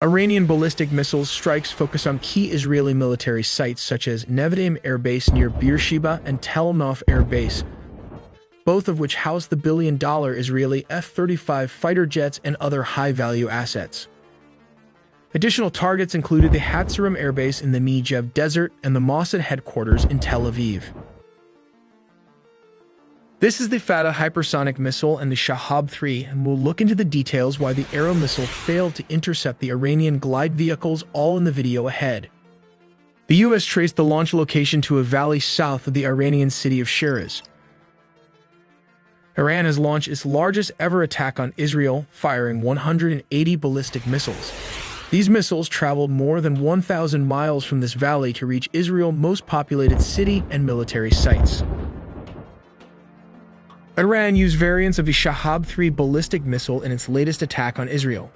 Iranian ballistic missiles strikes focus on key Israeli military sites such as Nevatim Air Base near Beersheba and Tel Nof Air Base, both of which house the billion-dollar Israeli F-35 fighter jets and other high-value assets. Additional targets included the Hatzerim Air Base in the Negev Desert and the Mossad headquarters in Tel Aviv. This is the Fatah hypersonic missile and the Shahab-3, and we'll look into the details why the Arrow missile failed to intercept the Iranian glide vehicles all in the video ahead. The U.S. traced the launch location to a valley south of the Iranian city of Shiraz. Iran has launched its largest ever attack on Israel, firing 180 ballistic missiles. These missiles traveled more than 1,000 miles from this valley to reach Israel's most populated city and military sites. Iran used variants of the Shahab-3 ballistic missile in its latest attack on Israel.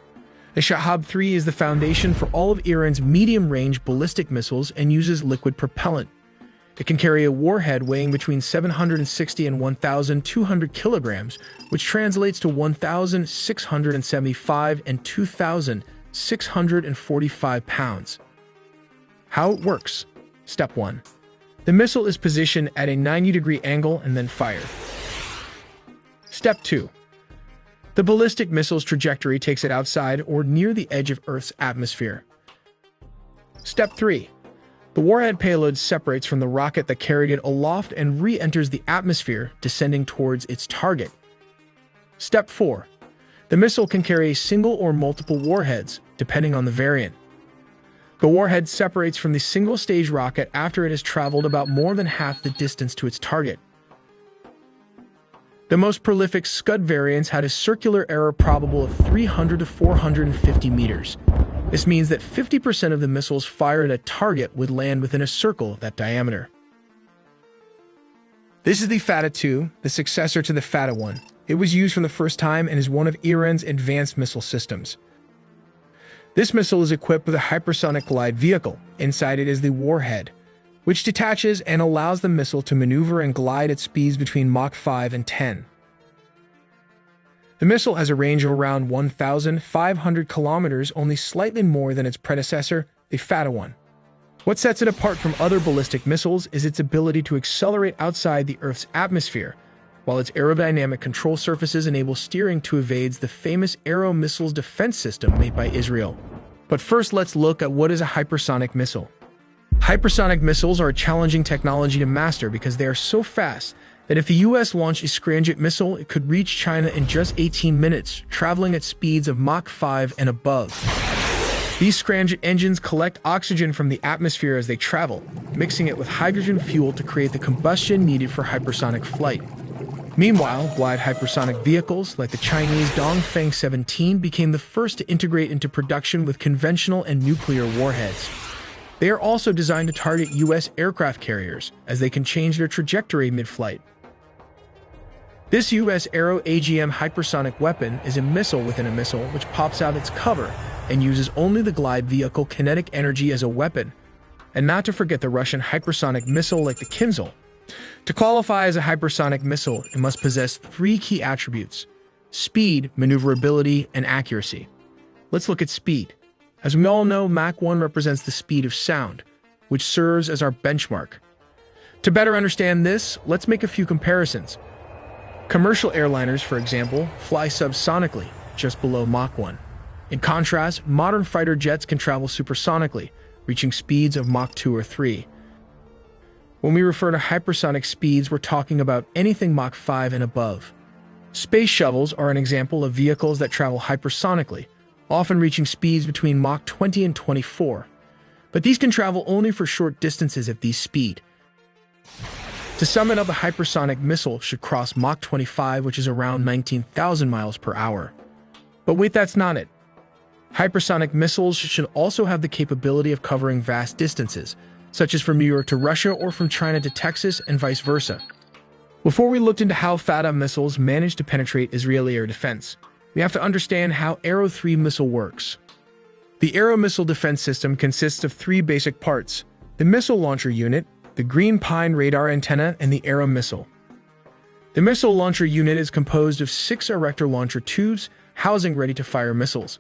The Shahab-3 is the foundation for all of Iran's medium-range ballistic missiles and uses liquid propellant. It can carry a warhead weighing between 760 and 1,200 kilograms, which translates to 1,675 and 2,645 pounds. How it works. Step 1. The missile is positioned at a 90-degree angle and then fired. Step 2. The ballistic missile's trajectory takes it outside or near the edge of Earth's atmosphere. Step 3. The warhead payload separates from the rocket that carried it aloft and re-enters the atmosphere, descending towards its target. Step 4. The missile can carry a single or multiple warheads, depending on the variant. The warhead separates from the single-stage rocket after it has traveled about more than half the distance to its target. The most prolific Scud variants had a circular error probable of 300 to 450 meters. This means that 50% of the missiles fired at a target would land within a circle of that diameter. This is the Fatah 2, the successor to the Fatah 1. It was used for the first time and is one of Iran's advanced missile systems. This missile is equipped with a hypersonic glide vehicle. Inside it is the warhead, which detaches and allows the missile to maneuver and glide at speeds between Mach 5 and 10. The missile has a range of around 1,500 kilometers, only slightly more than its predecessor, the Fatah 1. What sets it apart from other ballistic missiles is its ability to accelerate outside the Earth's atmosphere, while its aerodynamic control surfaces enable steering to evade the famous Arrow missile's defense system made by Israel. But first, let's look at what is a hypersonic missile. Hypersonic missiles are a challenging technology to master because they are so fast that if the U.S. launched a Scramjet missile, it could reach China in just 18 minutes, traveling at speeds of Mach 5 and above. These Scramjet engines collect oxygen from the atmosphere as they travel, mixing it with hydrogen fuel to create the combustion needed for hypersonic flight. Meanwhile, glide hypersonic vehicles like the Chinese Dongfeng 17 became the first to integrate into production with conventional and nuclear warheads. They are also designed to target U.S. aircraft carriers, as they can change their trajectory mid-flight. This U.S. Arrow AGM hypersonic weapon is a missile within a missile which pops out its cover and uses only the glide vehicle kinetic energy as a weapon, and not to forget the Russian hypersonic missile like the Kinzhal. To qualify as a hypersonic missile, it must possess 3 key attributes: speed, maneuverability, and accuracy. Let's look at speed. As we all know, Mach 1 represents the speed of sound, which serves as our benchmark. To better understand this, let's make a few comparisons. Commercial airliners, for example, fly subsonically, just below Mach 1. In contrast, modern fighter jets can travel supersonically, reaching speeds of Mach 2 or 3. When we refer to hypersonic speeds, we're talking about anything Mach 5 and above. Space shuttles are an example of vehicles that travel hypersonically, often reaching speeds between Mach 20 and 24. But these can travel only for short distances at this speed. To sum it up, a hypersonic missile should cross Mach 25, which is around 19,000 miles per hour. But wait, that's not it. Hypersonic missiles should also have the capability of covering vast distances, such as from New York to Russia or from China to Texas and vice versa. Before we looked into how Fatah missiles managed to penetrate Israeli air defense, we have to understand how Arrow 3 missile works. The Arrow missile defense system consists of 3 basic parts: the missile launcher unit, the Green Pine radar antenna, and the Arrow missile. The missile launcher unit is composed of 6 erector launcher tubes, housing ready-to-fire missiles.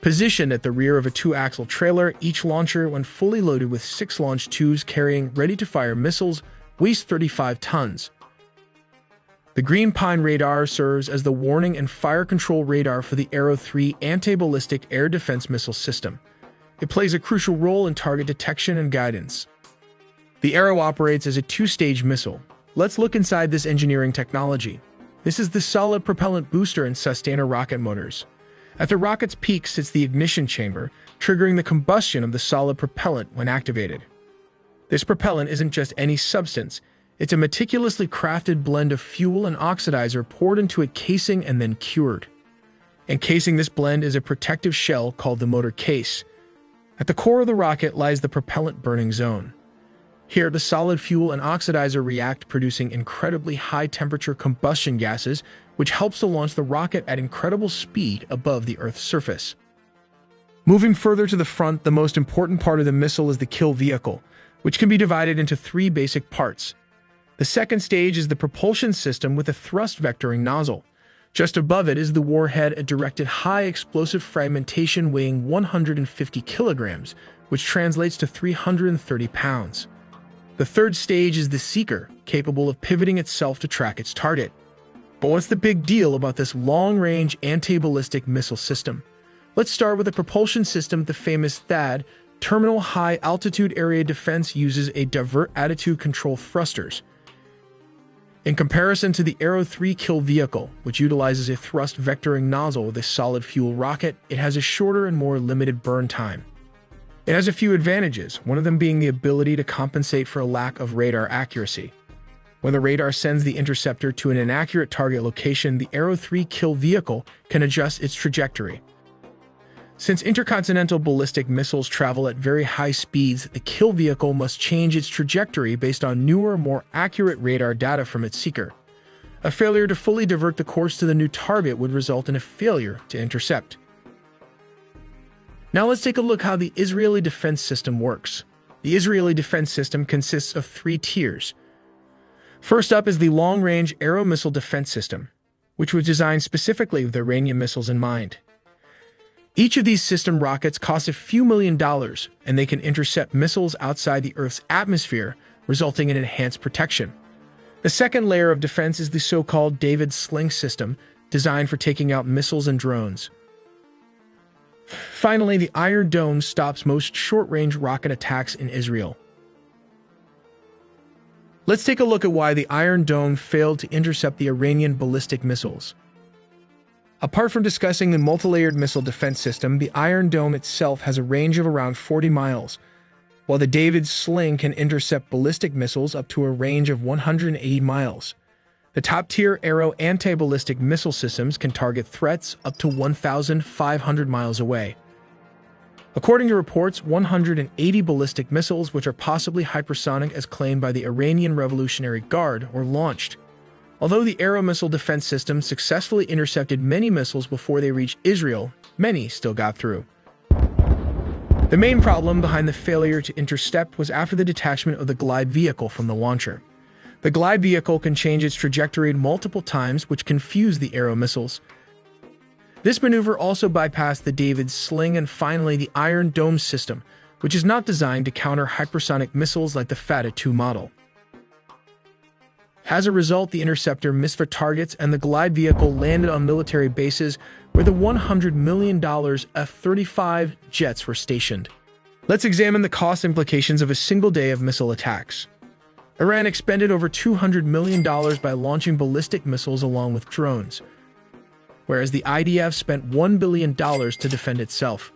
Positioned at the rear of a two-axle trailer, each launcher, when fully loaded with 6 launch tubes carrying ready-to-fire missiles, weighs 35 tons. The Green Pine radar serves as the warning and fire control radar for the Arrow 3 anti-ballistic air defense missile system. It plays a crucial role in target detection and guidance. The Arrow operates as a 2-stage missile. Let's look inside this engineering technology. This is the solid propellant booster and sustainer rocket motors. At the rocket's peak sits the ignition chamber, triggering the combustion of the solid propellant when activated. This propellant isn't just any substance. It's a meticulously crafted blend of fuel and oxidizer poured into a casing and then cured. Encasing this blend is a protective shell called the motor case. At the core of the rocket lies the propellant burning zone. Here, the solid fuel and oxidizer react, producing incredibly high-temperature combustion gases, which helps to launch the rocket at incredible speed above the Earth's surface. Moving further to the front, the most important part of the missile is the kill vehicle, which can be divided into 3 basic parts. The second stage is the propulsion system with a thrust vectoring nozzle. Just above it is the warhead, a directed high-explosive fragmentation weighing 150 kilograms, which translates to 330 pounds. The third stage is the seeker, capable of pivoting itself to track its target. But what's the big deal about this long-range anti-ballistic missile system? Let's start with the propulsion system. The famous THAAD, Terminal High Altitude Area Defense, uses a divert attitude control thrusters. In comparison to the Arrow 3 kill vehicle, which utilizes a thrust vectoring nozzle with a solid fuel rocket, it has a shorter and more limited burn time. It has a few advantages, one of them being the ability to compensate for a lack of radar accuracy. When the radar sends the interceptor to an inaccurate target location, the Arrow 3 kill vehicle can adjust its trajectory. Since intercontinental ballistic missiles travel at very high speeds, the kill vehicle must change its trajectory based on newer, more accurate radar data from its seeker. A failure to fully divert the course to the new target would result in a failure to intercept. Now let's take a look how the Israeli defense system works. The Israeli defense system consists of 3 tiers. First up is the long-range Arrow missile defense system, which was designed specifically with Iranian missiles in mind. Each of these system rockets costs a few $1,000,000, and they can intercept missiles outside the Earth's atmosphere, resulting in enhanced protection. The second layer of defense is the so-called David Sling system, designed for taking out missiles and drones. Finally, the Iron Dome stops most short-range rocket attacks in Israel. Let's take a look at why the Iron Dome failed to intercept the Iranian ballistic missiles. Apart from discussing the multi-layered missile defense system, the Iron Dome itself has a range of around 40 miles, while the David Sling can intercept ballistic missiles up to a range of 180 miles. The top-tier Arrow anti-ballistic missile systems can target threats up to 1,500 miles away. According to reports, 180 ballistic missiles, which are possibly hypersonic as claimed by the Iranian Revolutionary Guard, were launched. Although the Arrow missile defense system successfully intercepted many missiles before they reached Israel, many still got through. The main problem behind the failure to intercept was after the detachment of the glide vehicle from the launcher. The glide vehicle can change its trajectory multiple times, which confused the Arrow missiles. This maneuver also bypassed the David Sling and finally the Iron Dome system, which is not designed to counter hypersonic missiles like the Fateh II model. As a result, the interceptor missed for targets and the glide vehicle landed on military bases where the $100 million F-35 jets were stationed. Let's examine the cost implications of a single day of missile attacks. Iran expended over $200 million by launching ballistic missiles along with drones, whereas the IDF spent $1 billion to defend itself.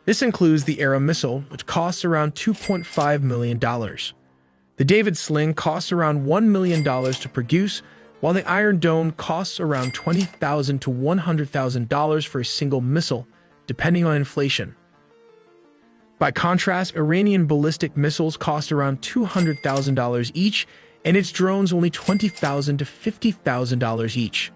This includes the Arrow missile, which costs around $2.5 million. The David Sling costs around $1 million to produce, while the Iron Dome costs around $20,000 to $100,000 for a single missile, depending on inflation. By contrast, Iranian ballistic missiles cost around $200,000 each, and its drones only $20,000 to $50,000 each.